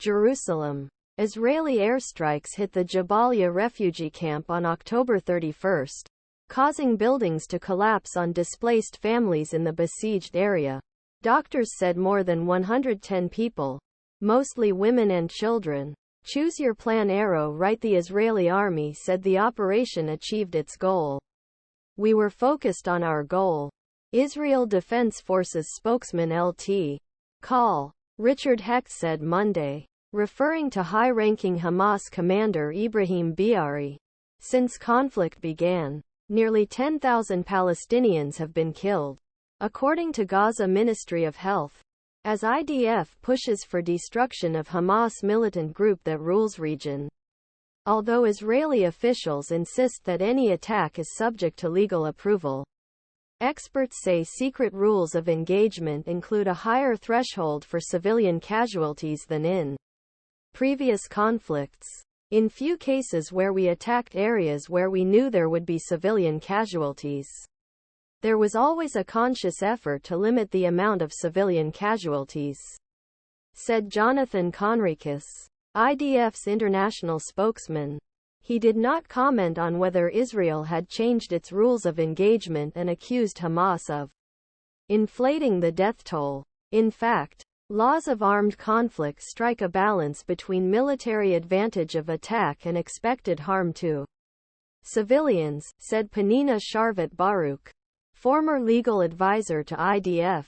Jerusalem. Israeli airstrikes hit the Jabalya refugee camp on October 31, causing buildings to collapse on displaced families in the besieged area. Doctors said more than 110 people, mostly women and children. Choose your plan. ArrowRight The Israeli army said the operation achieved its goal. We were focused on our goal. Israel Defense Forces spokesman Lt. Col. Richard Hecht said Monday, referring to high-ranking Hamas commander Ibrahim Biari. Since conflict began, nearly 10,000 Palestinians have been killed, according to Gaza Ministry of Health, as IDF pushes for destruction of Hamas militant group that rules region. Although Israeli officials insist that any attack is subject to legal approval, experts say secret rules of engagement include a higher threshold for civilian casualties than in previous conflicts. In few cases where we attacked areas where we knew there would be civilian casualties, there was always a conscious effort to limit the amount of civilian casualties, said Jonathan Conricus, IDF's international spokesman. He did not comment on whether Israel had changed its rules of engagement and accused Hamas of inflating the death toll. In fact, laws of armed conflict strike a balance between military advantage of attack and expected harm to civilians, said Pnina Sharvit Baruch, former legal advisor to IDF.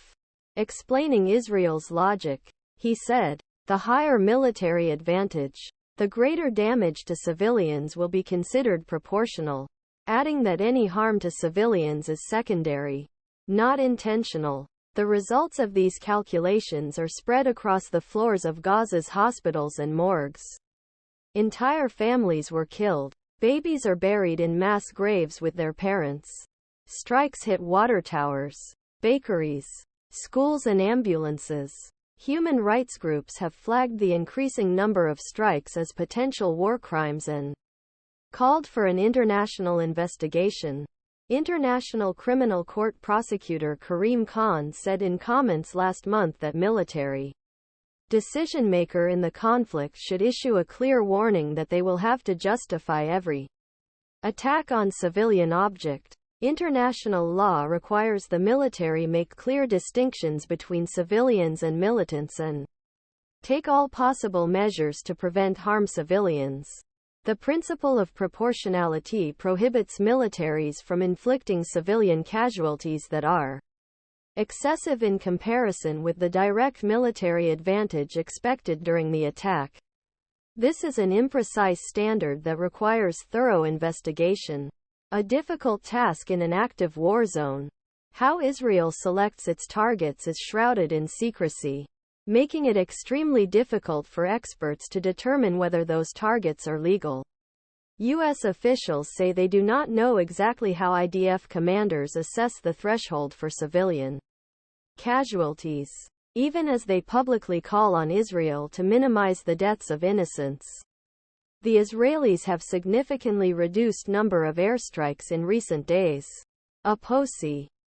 Explaining Israel's logic, he said, the higher military advantage, the greater damage to civilians will be considered proportional, adding that any harm to civilians is secondary, not intentional. The results of these calculations are spread across the floors of Gaza's hospitals and morgues. Entire families were killed. Babies are buried in mass graves with their parents. Strikes hit water towers, bakeries, schools and ambulances. Human rights groups have flagged the increasing number of strikes as potential war crimes and called for an international investigation. International Criminal Court prosecutor Karim Khan said in comments last month that military decision-maker in the conflict should issue a clear warning that they will have to justify every attack on civilian object. International law requires the military make clear distinctions between civilians and militants and take all possible measures to prevent harm civilians. The principle of proportionality prohibits militaries from inflicting civilian casualties that are excessive in comparison with the direct military advantage expected during the attack. This is an imprecise standard that requires thorough investigation. A difficult task in an active war zone. How Israel selects its targets is shrouded in secrecy, making it extremely difficult for experts to determine whether those targets are legal. U.S. officials say they do not know exactly how IDF commanders assess the threshold for civilian casualties, even as they publicly call on Israel to minimize the deaths of innocents. The Israelis have significantly reduced number of airstrikes in recent days. A possi